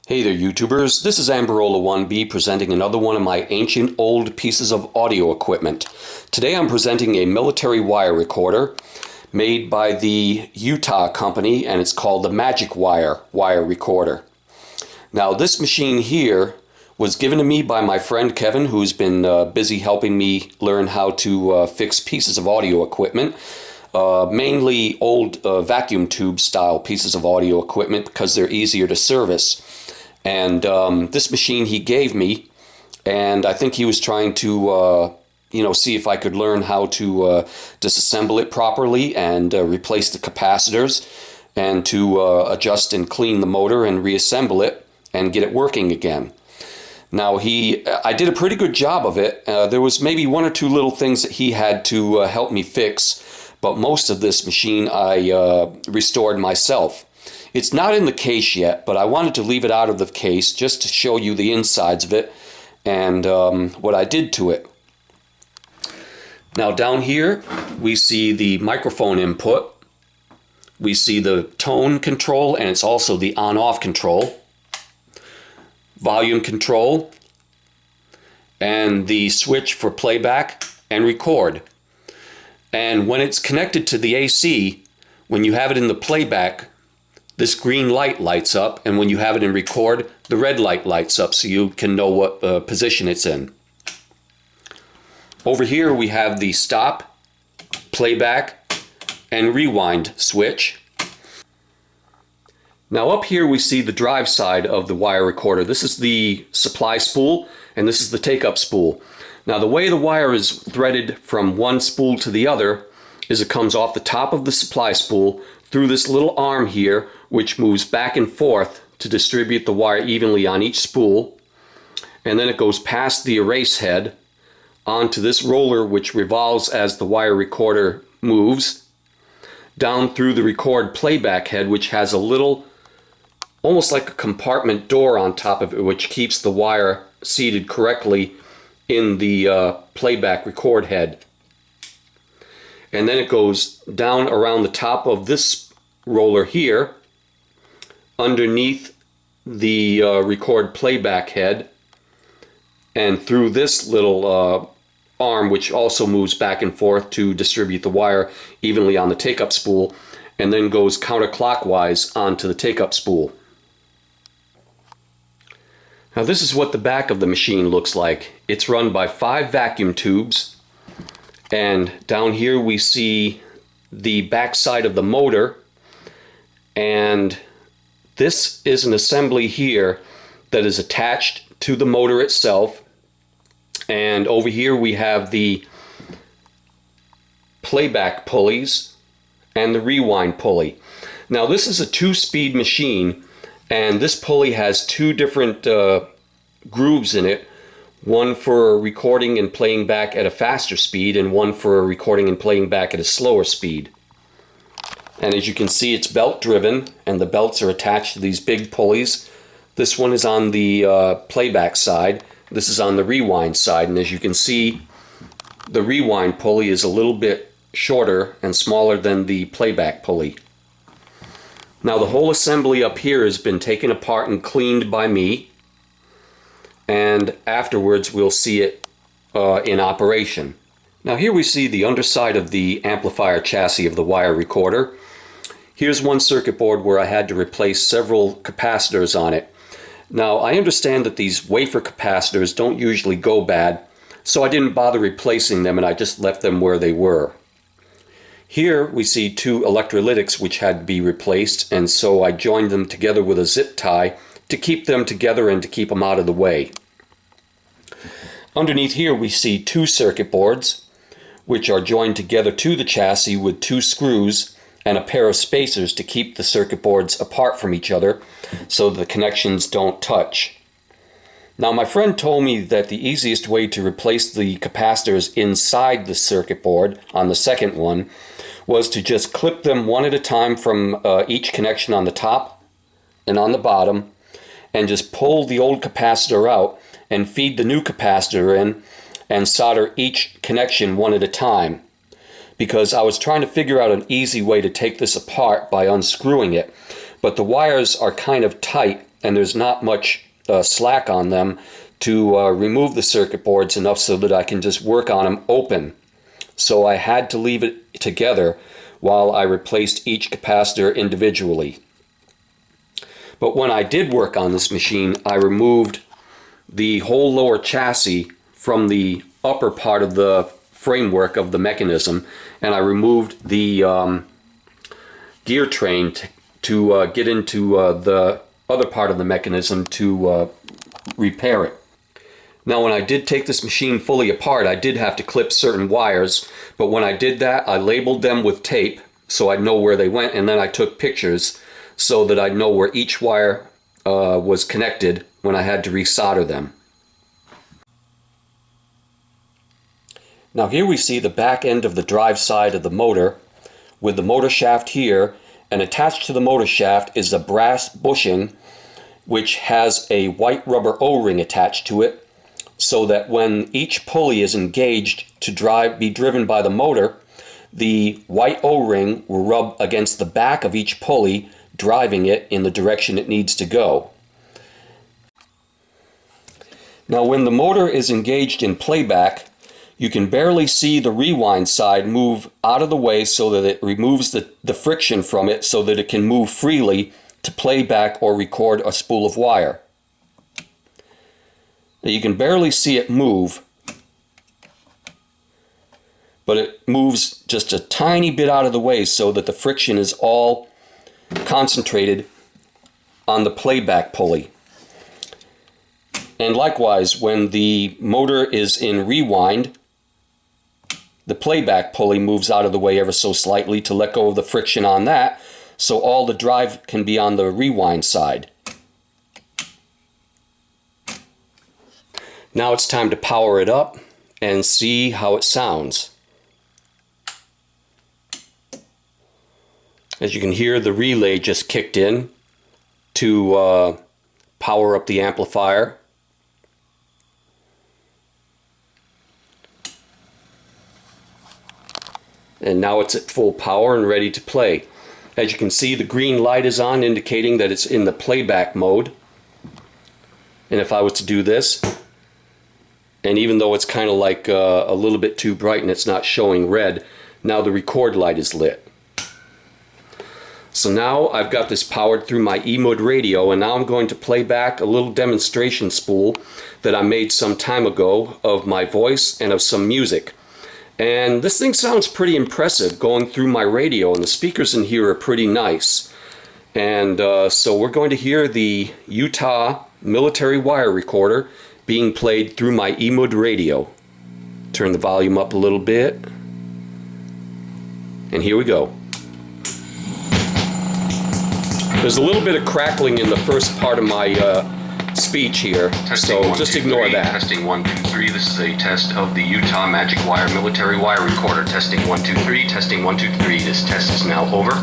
Hey there YouTubers, this is Amberola1B presenting another one of my ancient old pieces of audio equipment. Today I'm presenting a military wire recorder made by the Utah company, and it's called the Magic Wire recorder. Now this machine here was given to me by my friend Kevin, who's been busy helping me learn how to fix pieces of audio equipment. Mainly old vacuum tube style pieces of audio equipment because they're easier to service. And this machine he gave me, and I think he was trying to see if I could learn how to disassemble it properly and replace the capacitors, and to adjust and clean the motor and reassemble it and get it working again. Now I did a pretty good job of it. There was maybe one or two little things that he had to help me fix, but most of this machine I restored myself. It's not in the case yet, but I wanted to leave it out of the case just to show you the insides of it and what I did to it. Now down here we see the microphone input, we see the tone control, and it's also the on-off control, volume control, and the switch for playback and record. And when it's connected to the AC, when you have it in the playback, this green light lights up, and when you have it in record, the red light lights up so you can know what position it's in. Over here we have the stop, playback, and rewind switch. Now up here we see the drive side of the wire recorder. This is the supply spool, and this is the take-up spool. Now the way the wire is threaded from one spool to the other is it comes off the top of the supply spool through this little arm here, which moves back and forth to distribute the wire evenly on each spool, and then it goes past the erase head onto this roller, which revolves as the wire recorder moves, down through the record playback head, which has a little, almost like a compartment door on top of it, which keeps the wire seated correctly in the playback record head. And then it goes down around the top of this roller here, underneath the record playback head, and through this little arm, which also moves back and forth to distribute the wire evenly on the take-up spool, and then goes counterclockwise onto the take-up spool. Now this is what the back of the machine looks like. It's run by 5 vacuum tubes, and down here we see the back side of the motor, and this is an assembly here that is attached to the motor itself, and over here we have the playback pulleys and the rewind pulley. Now this is a 2-speed machine, and this pulley has 2 different grooves in it, one for recording and playing back at a faster speed and one for recording and playing back at a slower speed. And as you can see, it's belt driven, and the belts are attached to these big pulleys. This one is on the playback side, this is on the rewind side, and as you can see, the rewind pulley is a little bit shorter and smaller than the playback pulley. Now the whole assembly up here has been taken apart and cleaned by me, and afterwards we'll see it in operation. Now here we see the underside of the amplifier chassis of the wire recorder. Here's one circuit board where I had to replace several capacitors on it. Now I understand that these wafer capacitors don't usually go bad, so I didn't bother replacing them and I just left them where they were. Here we see 2 electrolytics which had to be replaced, and so I joined them together with a zip tie to keep them together and to keep them out of the way. Underneath here we see 2 circuit boards which are joined together to the chassis with 2 screws and a pair of spacers to keep the circuit boards apart from each other so the connections don't touch. Now my friend told me that the easiest way to replace the capacitors inside the circuit board on the second one was to just clip them one at a time from each connection on the top and on the bottom, and just pull the old capacitor out and feed the new capacitor in and solder each connection one at a time. Because I was trying to figure out an easy way to take this apart by unscrewing it, but the wires are kind of tight and there's not much slack on them to remove the circuit boards enough so that I can just work on them open. So I had to leave it together while I replaced each capacitor individually. But when I did work on this machine, I removed the whole lower chassis from the upper part of the framework of the mechanism, and I removed the gear train to get into the other part of the mechanism to repair it. Now, when I did take this machine fully apart, I did have to clip certain wires, but when I did that, I labeled them with tape so I'd know where they went, and then I took pictures so that I'd know where each wire was connected when I had to resolder them. Now here we see the back end of the drive side of the motor with the motor shaft here, and attached to the motor shaft is a brass bushing which has a white rubber O-ring attached to it, so that when each pulley is engaged to be driven by the motor, the white O-ring will rub against the back of each pulley, driving it in the direction it needs to go. Now when the motor is engaged in playback, you can barely see the rewind side move out of the way so that it removes the friction from it so that it can move freely to play back or record a spool of wire. Now you can barely see it move, but it moves just a tiny bit out of the way so that the friction is all concentrated on the playback pulley. And likewise, when the motor is in rewind, the playback pulley moves out of the way ever so slightly to let go of the friction on that, so all the drive can be on the rewind side. Now it's time to power it up and see how it sounds. As you can hear, the relay just kicked in to power up the amplifier. And now it's at full power and ready to play. As you can see, the green light is on, indicating that it's in the playback mode. And if I was to do this, and even though it's kind of like a little bit too bright and it's not showing red, now the record light is lit. So now I've got this powered through my eMud radio, and now I'm going to play back a little demonstration spool that I made some time ago of my voice and of some music. And this thing sounds pretty impressive going through my radio, and the speakers in here are pretty nice. And so we're going to hear the Utah military wire recorder being played through my eMud radio. Turn the volume up a little bit. And here we go. There's a little bit of crackling in the first part of my speech here, so just ignore that. Testing 1, 2, 3. This is a test of the Utah Magic Wire military wire recorder. Testing 1, 2, 3. Testing 1, 2, 3. This test is now over.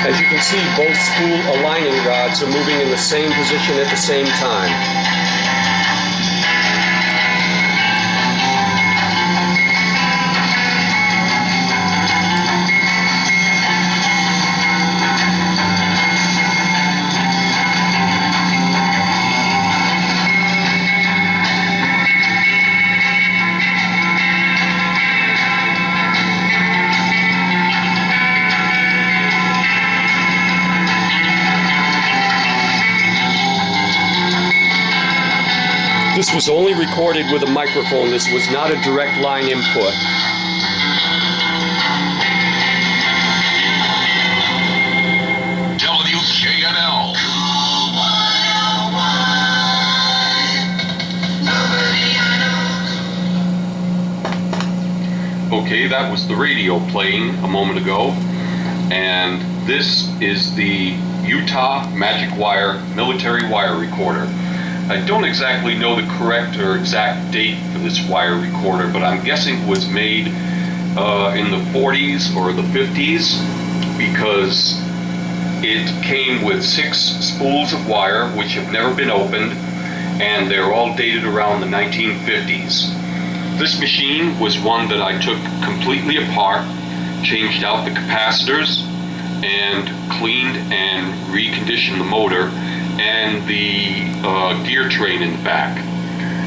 As you can see, both spool aligning rods are moving in the same position at the same time. This was only recorded with a microphone. This was not a direct line input. WJNL. Okay, that was the radio playing a moment ago, and this is the Utah Magic Wire military wire recorder. I don't exactly know the correct or exact date for this wire recorder, but I'm guessing it was made in the 40s or the 50s, because it came with 6 spools of wire which have never been opened, and they're all dated around the 1950s. This machine was one that I took completely apart, changed out the capacitors, and cleaned and reconditioned the motor and the gear train in the back.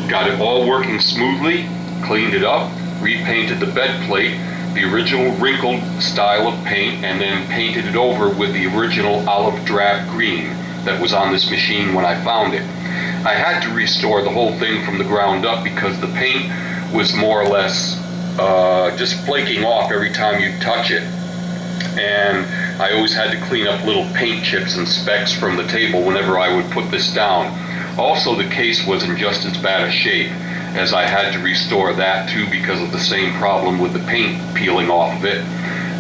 Got it all working smoothly, cleaned it up, repainted the bed plate, the original wrinkled style of paint, and then painted it over with the original olive drab green that was on this machine when I found it. I had to restore the whole thing from the ground up because the paint was more or less just flaking off every time you touch it, and I always had to clean up little paint chips and specks from the table whenever I would put this down. Also, the case was in just as bad a shape, as I had to restore that too because of the same problem with the paint peeling off of it.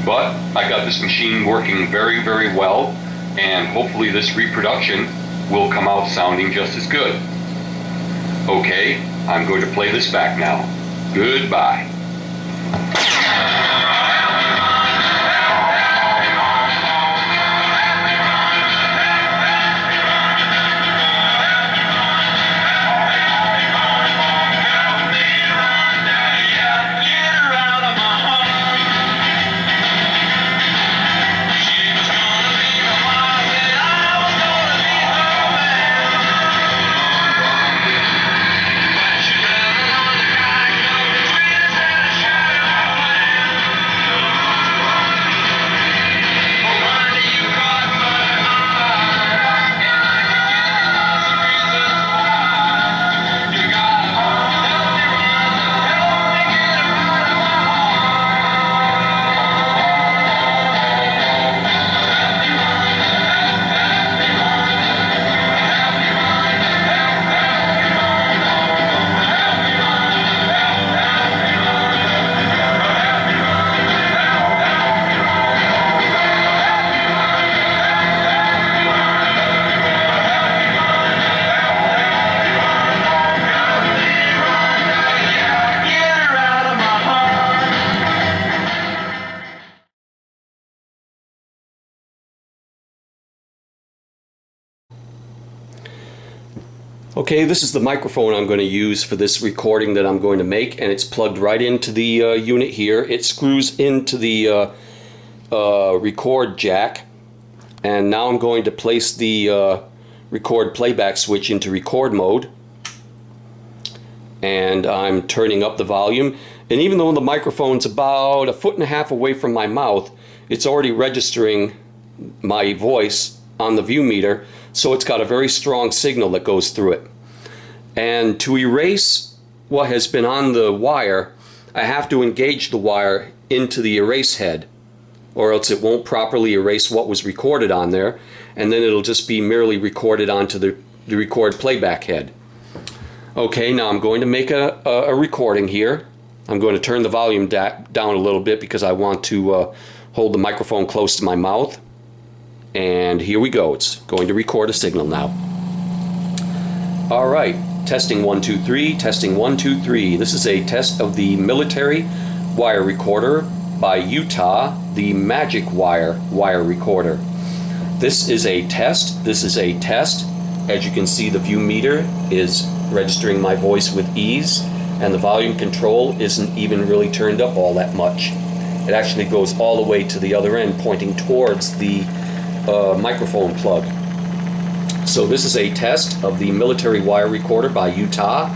But I got this machine working very, very well, and hopefully this reproduction will come out sounding just as good. Okay, I'm going to play this back now. Goodbye. Okay, this is the microphone I'm going to use for this recording that I'm going to make, and it's plugged right into the unit here. It screws into the record jack, and now I'm going to place the record playback switch into record mode, and I'm turning up the volume. And even though the microphone's about 1.5 feet away from my mouth, it's already registering my voice on the view meter, so it's got a very strong signal that goes through it. And to erase what has been on the wire, I have to engage the wire into the erase head, or else it won't properly erase what was recorded on there, and then it'll just be merely recorded onto the record playback head. Okay, now I'm going to make a recording here. I'm going to turn the volume down a little bit because I want to hold the microphone close to my mouth. And here we go. It's going to record a signal now. All right, testing 1 2 3, testing 1 2 3. This is a test of the military wire recorder by Utah, the Magic Wire recorder. This is a test. This is a test. As you can see, the view meter is registering my voice with ease, and the volume control isn't even really turned up all that much. It actually goes all the way to the other end, pointing towards the microphone plug. So this is a test of the military wire recorder by Utah,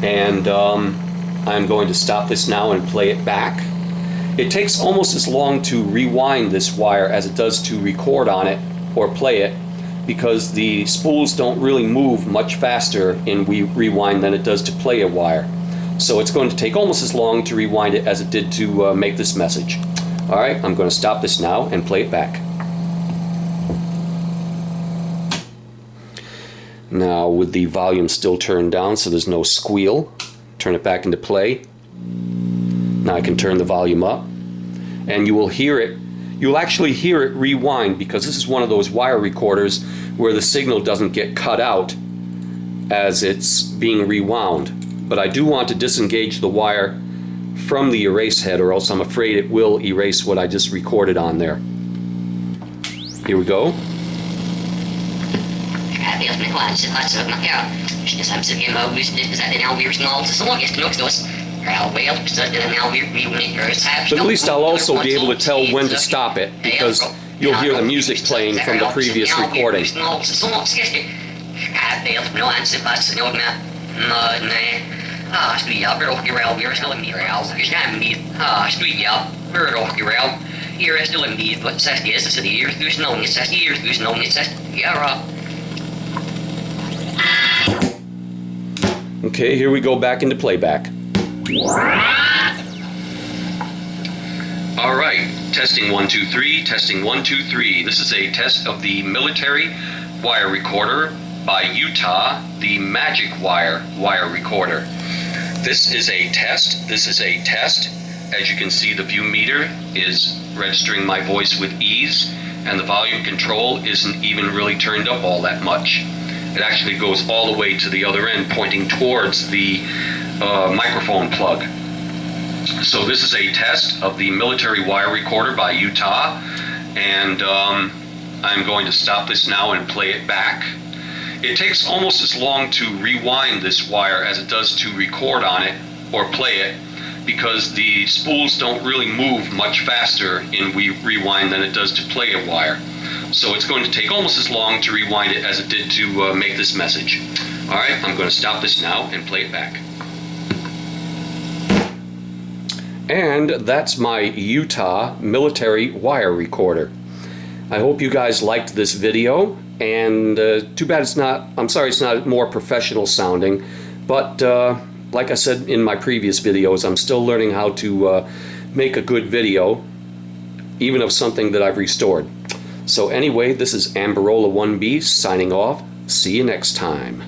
and I'm going to stop this now and play it back. It takes almost as long to rewind this wire as it does to record on it or play it, because the spools don't really move much faster in rewind than it does to play a wire. So it's going to take almost as long to rewind it as it did to make this message. Alright, I'm going to stop this now and play it back. Now with the volume still turned down so there's no squeal, turn it back into play. Now I can turn the volume up and you will hear it. You'll actually hear it rewind because this is one of those wire recorders where the signal doesn't get cut out as it's being rewound. But I do want to disengage the wire from the erase head or else I'm afraid it will erase what I just recorded on there. Here we go. But at least I'll also be able to tell when to stop it because you'll hear the music playing from the previous recording. Okay, here we go back into playback. Alright, testing 1, 2, 3, testing 1, 2, 3. This is a test of the military wire recorder by Utah, the Magic Wire recorder. This is a test. As you can see, the view meter is registering my voice with ease, and the volume control isn't even really turned up all that much. It actually goes all the way to the other end, pointing towards the microphone plug. So this is a test of the military wire recorder by Utah, and I'm going to stop this now and play it back. It takes almost as long to rewind this wire as it does to record on it or play it because the spools don't really move much faster in rewind than it does to play a wire. So it's going to take almost as long to rewind it as it did to make this message. Alright, I'm going to stop this now and play it back. And that's my Utah military wire recorder. I hope you guys liked this video, and too bad it's not, I'm sorry it's not more professional sounding, but like I said in my previous videos, I'm still learning how to make a good video, even of something that I've restored. So anyway, this is Amberola 1B signing off. See you next time.